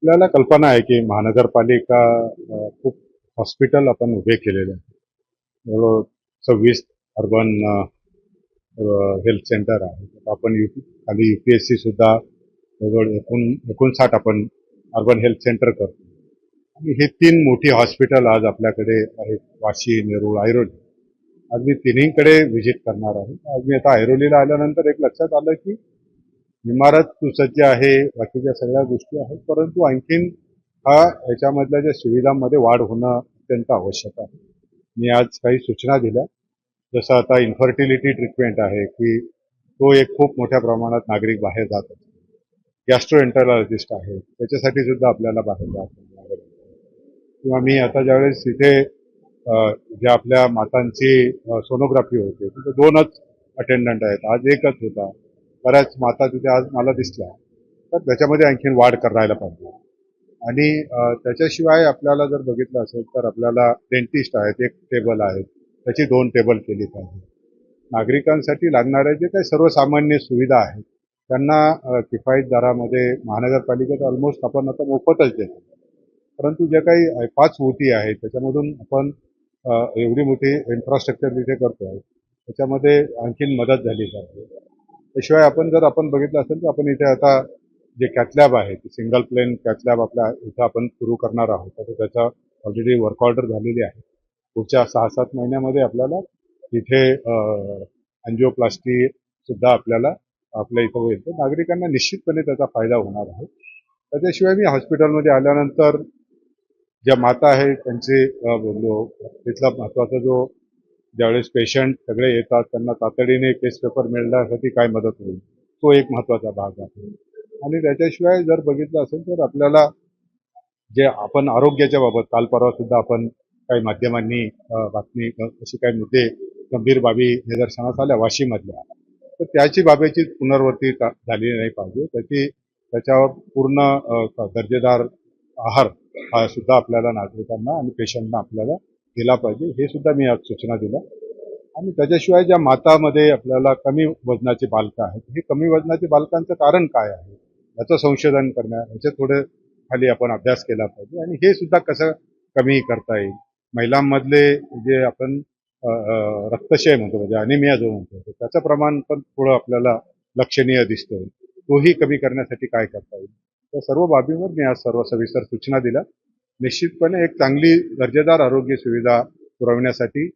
आपल्याला कल्पना आहे की महानगरपालिका खूप हॉस्पिटल आपण उभे केलेले आहेत. जवळजवळ 26 अर्बन हेल्थ सेंटर आहे. आपण खाली UPSC सुद्धा जवळजवळ 59 आपण अर्बन हेल्थ सेंटर करतो. आणि हे 3 मोठी हॉस्पिटल आज आपल्याकडे आहेत, वाशी, नेरूळ, ऐरोली. आज मी तिन्हीकडे व्हिजिट करणार आहे. आज मी आता ऐरोलीला आल्यानंतर एक लक्षात आलं की इमारत सुसज्ज आहे, बाकीच्या सगळ्या गोष्टी आहेत, परंतु आणखीन याच्यामधल्या ज्या सुविधांमध्ये वाढ होणं अत्यंत आवश्यक आहे. मी आज काही सूचना दिल्या, जसं आता इन्फर्टिलिटी ट्रीटमेंट आहे की तो एक खूप मोठ्या प्रमाणात नागरिक बाहेर जात असतो. गॅस्ट्रोएंटरॉलॉजिस्ट आहे, त्याच्यासाठी सुद्धा आपल्याला बाहेर जात किंवा मी आता ज्यावेळेस इथे ज्या आपल्या मातांची सोनोग्राफी होते तिथे 2च अटेंडंट आहेत, आज एकच होता. बऱ्याच माता तिथे आज मला दिसल्या, तर त्याच्यामध्ये आणखीन वाढ करायला पाहिजे. आणि त्याच्याशिवाय आपल्याला जर बघितलं असेल तर आपल्याला डेंटिस्ट आहेत, एक टेबल आहे, त्याची 2 टेबल केली पाहिजे. नागरिकांसाठी लागणाऱ्या जे काही सर्वसामान्य सुविधा आहेत त्यांना किफायत दरामध्ये महानगरपालिकेत ऑलमोस्ट आपण आता मोफतच देतो. परंतु जे काही 5 ओटी आहेत त्याच्यामधून आपण एवढी मोठी इन्फ्रास्ट्रक्चर तिथे करतोय, त्याच्यामध्ये आणखीन मदत झाली पाहिजे. त्याशिवाय आपण बघितलं असेल तर आपण इथे आता जे कॅथलॅब आहे, सिंगल प्लेन कॅथलॅब आपल्या इथं आपण सुरू करणार आहोत. तर त्याचा ऑलरेडी वर्क ऑर्डर झालेली आहे. पुढच्या 6-7 महिन्यामध्ये आपल्याला तिथे अँजिओप्लास्टी सुद्धा आपल्याला आपल्या इथं होईल. तर नागरिकांना निश्चितपणे त्याचा फायदा होणार आहे. त्याच्याशिवाय मी हॉस्पिटलमध्ये आल्यानंतर ज्या माता आहेत त्यांचे बोललो, तिथला महत्त्वाचा जो ज्यावेळेस पेशंट सगळे येतात त्यांना तातडीने केस पेपर मिळण्यासाठी काय मदत होईल, तो एक महत्त्वाचा भाग आहे. आणि त्याच्याशिवाय जर बघितलं असेल तर आपल्याला जे आपण आरोग्याच्या बाबत काल परवा सुद्धा आपण काही माध्यमांनी बातमी अशी काही मुद्दे गंभीर बाबी निदर्शनास आल्या वाशीमधल्या, तर त्याची बाबीची पुनरावृत्ती झाली नाही पाहिजे. त्याच्यावर पूर्ण दर्जेदार आहार हा सुद्धा आपल्याला नागरिकांना आणि पेशंटना आपल्याला दिला पाहिजे, हे सुद्धा मी आज सूचना दिल्या. आणि त्याच्याशिवाय ज्या मातामध्ये आपल्याला कमी वजनाची बालकं आहेत, हे कमी वजनाची बालकांचं कारण काय आहे याचं संशोधन करणं, याचे थोडे खाली आपण अभ्यास केला पाहिजे. आणि हे सुद्धा कसं कमी करता येईल. महिलांमधले जे आपण रक्तक्षय म्हणतो, म्हणजे अनिमिया जो म्हणतो, त्याचं प्रमाण पण थोडं आपल्याला लक्षणीय दिसतं, तोही कमी करण्यासाठी काय करता येईल. त्या सर्व बाबींवर मी आज सर्व सविस्तर सूचना दिल्या. निश्चितपणे एक चांगली दर्जेदार आरोग्य सुविधा पुरवण्यासाठी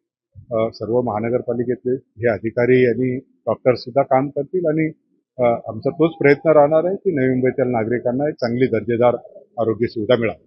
सर्व महानगरपालिकेतले हे अधिकारी आणि डॉक्टर्स सुद्धा काम करतील. आणि आमचा तोच प्रयत्न राहणार आहे की नवी मुंबईतील नागरिकांना एक चांगली दर्जेदार आरोग्य सुविधा मिळावी.